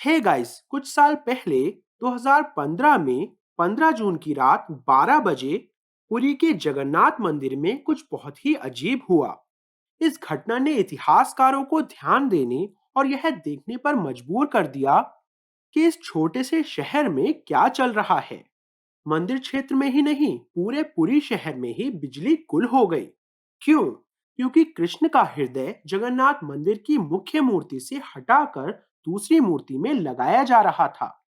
Hey guys, कुछ साल पहले 2015 में 15 जून की रात 12 बजे पुरी के जगन्नाथ मंदिर में कुछ बहुत ही अजीब हुआ। इस घटना ने इतिहासकारों को ध्यान देने और यह देखने पर मजबूर कर दिया कि इस छोटे से शहर में क्या चल रहा है। मंदिर क्षेत्र में ही नहीं, पूरे पुरी शहर में ही बिजली गुल हो गई। क्यों? क्योंकि कृष्ण का हृदय जगन्नाथ मंदिर की मुख्य मूर्ति से हटाकर दूसरी मूर्ति में लगाया जा रहा था।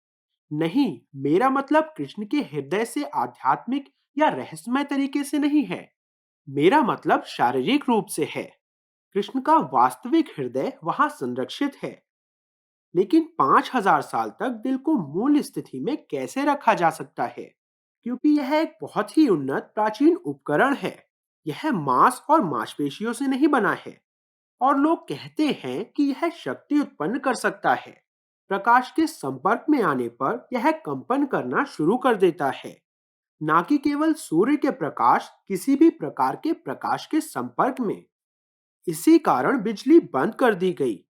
नहीं, मेरा मतलब कृष्ण के हृदय से आध्यात्मिक या रहस्यमय तरीके से नहीं है। मेरा मतलब शारीरिक रूप से है। कृष्ण का वास्तविक हृदय वहां संरक्षित है। लेकिन 5000 साल तक दिल को मूल स्थिति में कैसे रखा जा सकता है? क्योंकि यह एक बहुत ही उन्नत प्राचीन उपकरण है। यह मांस और मांसपेशियों से नहीं बना है, और लोग कहते हैं कि यह शक्ति उत्पन्न कर सकता है। प्रकाश के संपर्क में आने पर यह कंपन करना शुरू कर देता है। ना कि केवल सूर्य के प्रकाश, किसी भी प्रकार के प्रकाश के संपर्क में। इसी कारण बिजली बंद कर दी गई।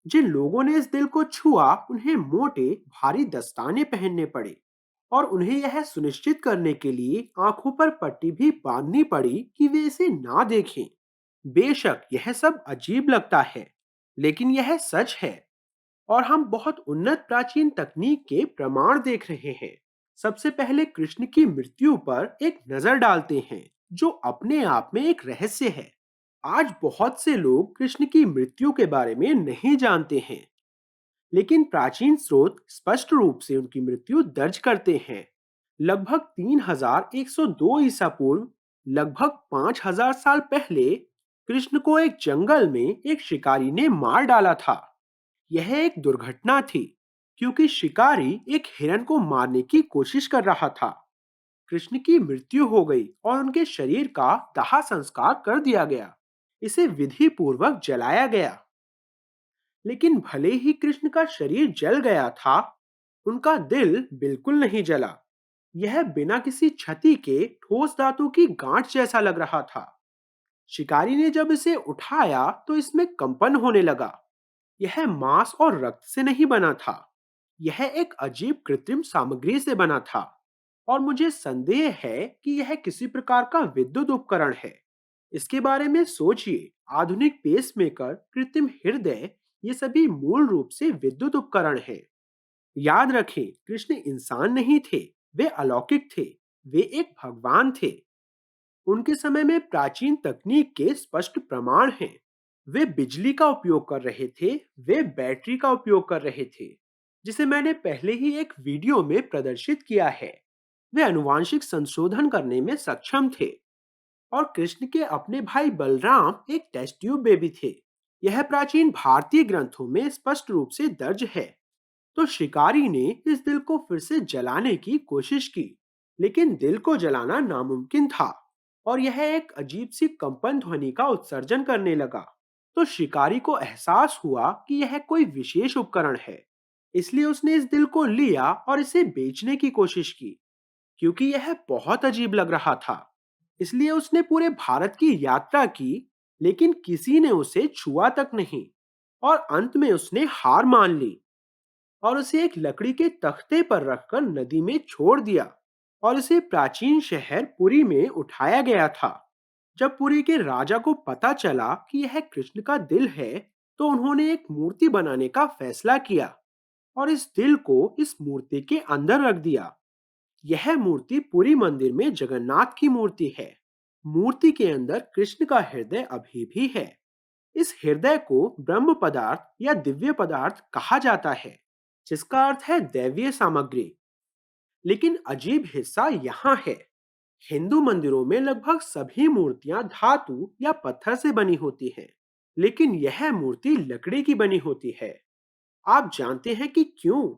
जिन लोगों ने इस दिल को छुआ, उन्हें मोटे भारी दस्ताने पहनने पड़े, और उन्हें यह सुनिश्चित करने के लिए आंखों पर पट्टी भी बांधनी पड़ी कि वे इसे ना देखें। बेशक यह सब अजीब लगता है, लेकिन यह सच है। और हम बहुत उन्नत प्राचीन तकनीक के प्रमाण देख रहे हैं। सबसे पहले कृष्ण की मृत्यु पर एक नजर डालते हैं, जो अपने आप में एक रहस्य है। आज बहुत से लोग कृष्ण की मृत्यु के बारे में नहीं जानते हैं, लेकिन प्राचीन स्रोत स्पष्ट रूप से उनकी मृत्यु दर्ज करते हैं। लगभग 3102 ईसा पूर्व, लगभग 5000 साल पहले, कृष्ण को एक जंगल में एक शिकारी ने मार डाला था। यह एक दुर्घटना थी, क्योंकि शिकारी एक हिरण को मारने की कोशिश कर रहा था। कृष्ण की मृत्यु हो गई और उनके शरीर का दाह संस्कार कर दिया गया। इसे विधि पूर्वक जलाया गया। लेकिन भले ही कृष्ण का शरीर जल गया था, उनका दिल बिल्कुल नहीं जला। यह बिना किसी क्षति के ठोस धातु की गांठ जैसा लग रहा था। शिकारी ने जब इसे उठाया तो इसमें कंपन होने लगा। यह मांस और रक्त से नहीं बना था। यह एक अजीब कृत्रिम सामग्री से बना था, और मुझे संदेह है कि यह किसी प्रकार का विद्युत उपकरण है। इसके बारे में सोचिए, आधुनिक पेसमेकर, कृत्रिम हृदय, ये सभी मूल रूप से विद्युत उपकरण हैं। याद रखें, कृष्ण इंसान नहीं थे, वे अलौकिक थे। वे एक भगवान थे। उनके समय में प्राचीन तकनीक के स्पष्ट प्रमाण हैं। वे बिजली का उपयोग कर रहे थे, वे बैटरी का उपयोग कर रहे थे, जिसे मैंने पहले ही एक वीडियो में प्रदर्शित किया है। वे आनुवांशिक संशोधन करने में सक्षम थे। और कृष्ण के अपने भाई बलराम एक टेस्ट ट्यूब बेबी थे। यह प्राचीन भारतीय ग्रंथों में स्पष्ट रूप से दर्ज है। तो शिकारी ने इस दिल को फिर से जलाने की कोशिश की, लेकिन दिल को जलाना नामुमकिन था, और यह एक अजीब सी कंपन ध्वनि का उत्सर्जन करने लगा। तो शिकारी को एहसास हुआ कि यह कोई विशेष उपकरण है। इसलिए उसने इस दिल को लिया और इसे बेचने की कोशिश की, क्योंकि यह बहुत अजीब लग रहा था। इसलिए उसने पूरे भारत की यात्रा की, लेकिन किसी ने उसे छुआ तक नहीं। और अंत में उसने हार मान ली और उसे एक लकड़ी के तख्ते पर रखकर नदी में छोड़ दिया, और इसे प्राचीन शहर पुरी में उठाया गया था। जब पुरी के राजा को पता चला कि यह कृष्ण का दिल है, तो उन्होंने एक मूर्ति बनाने का फैसला किया और इस दिल को इस मूर्ति के अंदर रख दिया। यह मूर्ति पुरी मंदिर में जगन्नाथ की मूर्ति है। मूर्ति के अंदर कृष्ण का हृदय अभी भी है। इस हृदय को ब्रह्म पदार्थ या दिव्य पदार्थ कहा जाता है, जिसका अर्थ है दैवीय सामग्री। लेकिन अजीब हिस्सा यहाँ है। हिंदू मंदिरों में लगभग सभी मूर्तियां धातु या पत्थर से बनी होती हैं, लेकिन यह मूर्ति लकड़ी की बनी होती है। आप जानते हैं कि क्यों?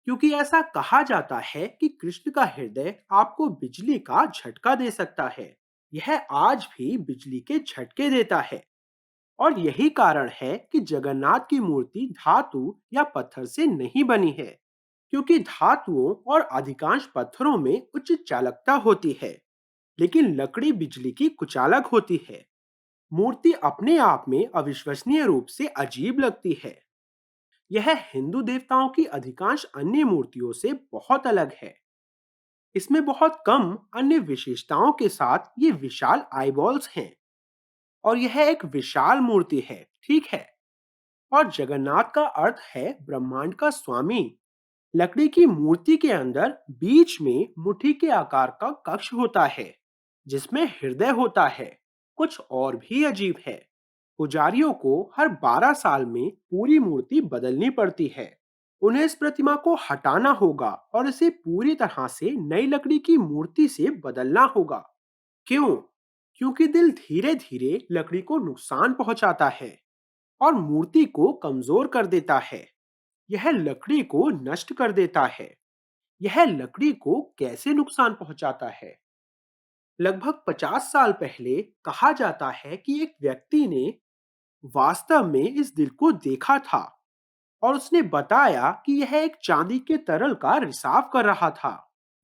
क्योंकि ऐसा कहा जाता है कि कृष्ण का हृदय आपको बिजली का झटका दे सकता है। यह आज भी बिजली के झटके देता है। और यही कारण है कि जगन्नाथ की मूर्ति धातु या पत्थर से नहीं बनी है, क्योंकि धातुओं और अधिकांश पत्थरों में उच्च चालकता होती है, लेकिन लकड़ी बिजली की कुचालक होती है। मूर्ति अपने आप में अविश्वसनीय रूप से अजीब लगती है। यह हिंदू देवताओं की अधिकांश अन्य मूर्तियों से बहुत अलग है। इसमें बहुत कम अन्य विशेषताओं के साथ ये विशाल आईबॉल्स हैं और यह एक विशाल मूर्ति है, ठीक है। और जगन्नाथ का अर्थ है ब्रह्मांड का स्वामी। लकड़ी की मूर्ति के अंदर बीच में मुट्ठी के आकार का कक्ष होता है जिसमें हृदय होता है। कुछ और भी अजीब है, पुजारियों को हर 12 साल में पूरी मूर्ति बदलनी पड़ती है। उन्हें इस प्रतिमा को हटाना होगा और इसे पूरी तरह से नई लकड़ी की मूर्ति से बदलना होगा। क्यों? क्योंकि दिल धीरे धीरे लकड़ी को नुकसान पहुंचाता है और मूर्ति को कमजोर कर देता है। यह लकड़ी को नष्ट कर देता है। यह लकड़ी को कैसे नुकसान पहुंचाता है? लगभग 50 साल पहले कहा जाता है कि एक व्यक्ति ने वास्तव में इस दिल को देखा था और उसने बताया कि यह एक चांदी के तरल का रिसाव कर रहा था।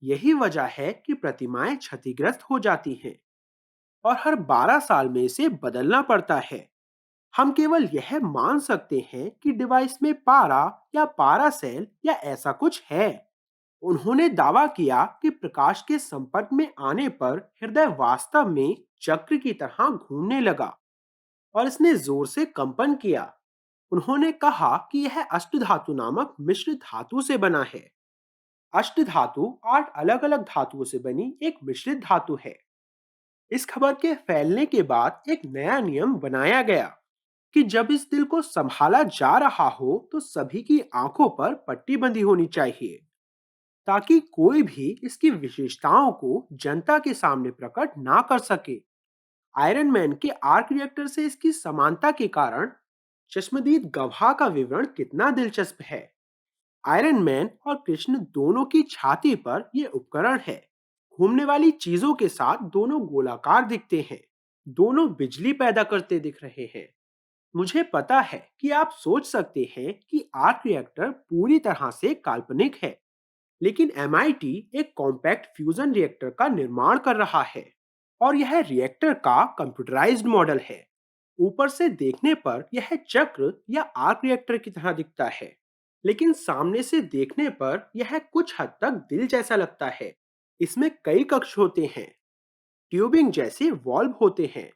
यही वजह है कि प्रतिमाएं क्षतिग्रस्त हो जाती हैं और हर 12 साल में इसे बदलना पड़ता है। हम केवल यह मान सकते हैं कि डिवाइस में पारा या पारा सेल या ऐसा कुछ है। उन्होंने दावा किया कि प्रकाश के संपर्क में आने पर हृदय वास्तव में चक्र की तरह घूमने लगा और इसने जोर से कंपन किया। उन्होंने कहा कि यह अष्टधातु नामक मिश्र धातु से बना है। अष्टधातु 8 अलग अलग धातुओं से बनी एक मिश्रित धातु है। इस खबर के फैलने के बाद एक नया नियम बनाया गया कि जब इस दिल को संभाला जा रहा हो तो सभी की आंखों पर पट्टी बंधी होनी चाहिए ताकि कोई भी इसकी विशेषताओं को जनता के सामने प्रकट ना कर सके। आयरन मैन के आर्क रिएक्टर से इसकी समानता के कारण चश्मदीद गवाह का विवरण कितना दिलचस्प है। आयरन मैन और कृष्ण दोनों की छाती पर यह उपकरण है। घूमने वाली चीजों के साथ दोनों गोलाकार दिखते हैं। दोनों बिजली पैदा करते दिख रहे हैं। मुझे पता है कि आप सोच सकते हैं कि आर्क रिएक्टर पूरी तरह से काल्पनिक है, लेकिन MIT एक कॉम्पैक्ट फ्यूजन रिएक्टर का निर्माण कर रहा है और यह रिएक्टर का कंप्यूटराइज्ड मॉडल है। ऊपर से देखने पर यह चक्र या आर्क रिएक्टर की तरह दिखता है, लेकिन सामने से देखने पर यह कुछ हद तक दिल जैसा लगता है। इसमें कई कक्ष होते हैं, ट्यूबिंग जैसे वॉल्व होते हैं।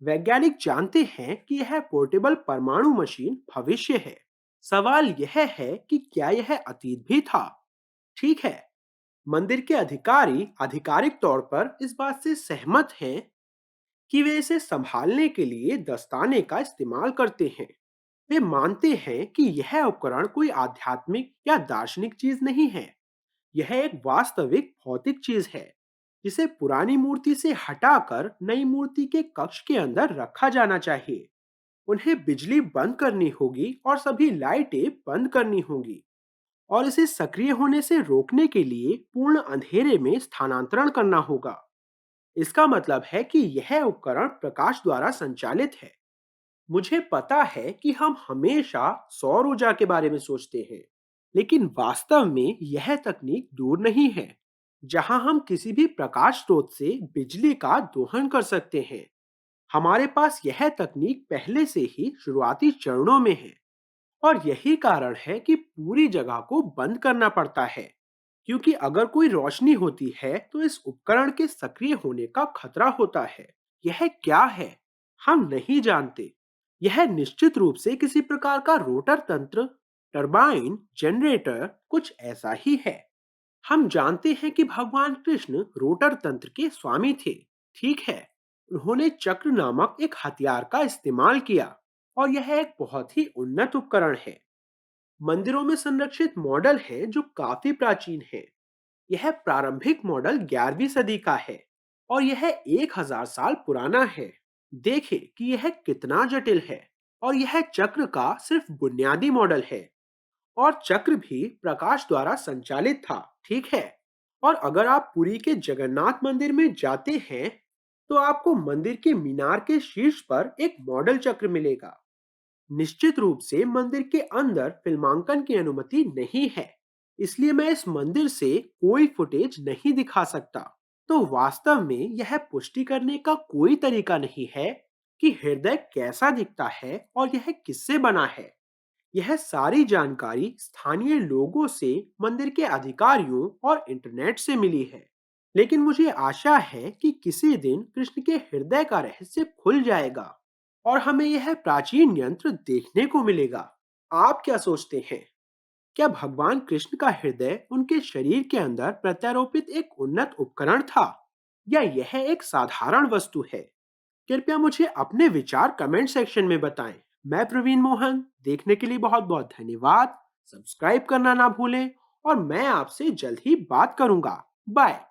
वैज्ञानिक जानते हैं कि यह पोर्टेबल परमाणु मशीन भविष्य है। सवाल यह है कि क्या यह अतीत भी था? ठीक है, मंदिर के अधिकारी आधिकारिक तौर पर इस बात से सहमत हैं कि वे इसे संभालने के लिए दस्ताने का इस्तेमाल करते हैं। वे मानते हैं कि यह उपकरण कोई आध्यात्मिक या दार्शनिक चीज नहीं है। यह एक वास्तविक भौतिक चीज है जिसे पुरानी मूर्ति से हटाकर नई मूर्ति के कक्ष के अंदर रखा जाना चाहिए। उन्हें बिजली बंद करनी होगी और सभी लाइटें बंद करनी होंगी और इसे सक्रिय होने से रोकने के लिए पूर्ण अंधेरे में स्थानांतरण करना होगा। इसका मतलब है कि यह उपकरण प्रकाश द्वारा संचालित है। मुझे पता है कि हम हमेशा सौर ऊर्जा के बारे में सोचते हैं, लेकिन वास्तव में यह तकनीक दूर नहीं है जहां हम किसी भी प्रकाश स्रोत से बिजली का दोहन कर सकते हैं। हमारे पास यह तकनीक पहले से ही शुरुआती चरणों में है और यही कारण है कि पूरी जगह को बंद करना पड़ता है, क्योंकि अगर कोई रोशनी होती है तो इस उपकरण के सक्रिय होने का खतरा होता है। यह क्या है? हम नहीं जानते। यह निश्चित रूप से किसी प्रकार का रोटर तंत्र, टरबाइन, जनरेटर, कुछ ऐसा ही है। हम जानते हैं कि भगवान कृष्ण रोटर तंत्र के स्वामी थे, ठीक है। उन्होंने चक्र नामक एक हथियार का इस्तेमाल किया और यह एक बहुत ही उन्नत उपकरण है। मंदिरों में संरक्षित मॉडल है जो काफी प्राचीन है। यह प्रारंभिक मॉडल 11वीं सदी का है और यह 1000 साल पुराना है। देखें कि यह कितना जटिल है। और यह चक्र का सिर्फ बुनियादी मॉडल है और चक्र भी प्रकाश द्वारा संचालित था, ठीक है। और अगर आप पुरी के जगन्नाथ मंदिर में जाते हैं तो आपको मंदिर के मीनार के शीर्ष पर एक मॉडल चक्र मिलेगा। निश्चित रूप से मंदिर के अंदर फिल्मांकन की अनुमति नहीं है, इसलिए मैं इस मंदिर से कोई फुटेज नहीं दिखा सकता। तो वास्तव में यह पुष्टि करने का कोई तरीका नहीं है कि हृदय कैसा दिखता है और यह किससे बना है। यह सारी जानकारी स्थानीय लोगों से, मंदिर के अधिकारियों और इंटरनेट से मिली है। लेकिन मुझे आशा है कि किसी दिन कृष्ण के हृदय का रहस्य खुल जाएगा और हमें यह प्राचीन यंत्र देखने को मिलेगा। आप क्या सोचते हैं? क्या भगवान कृष्ण का हृदय उनके शरीर के अंदर प्रत्यारोपित एक उन्नत उपकरण था, या यह एक साधारण वस्तु है? कृपया मुझे अपने विचार कमेंट सेक्शन में बताएं। मैं प्रवीण मोहन, देखने के लिए बहुत बहुत धन्यवाद। सब्सक्राइब करना ना भूलें और मैं आपसे जल्द ही बात करूंगा। बाय।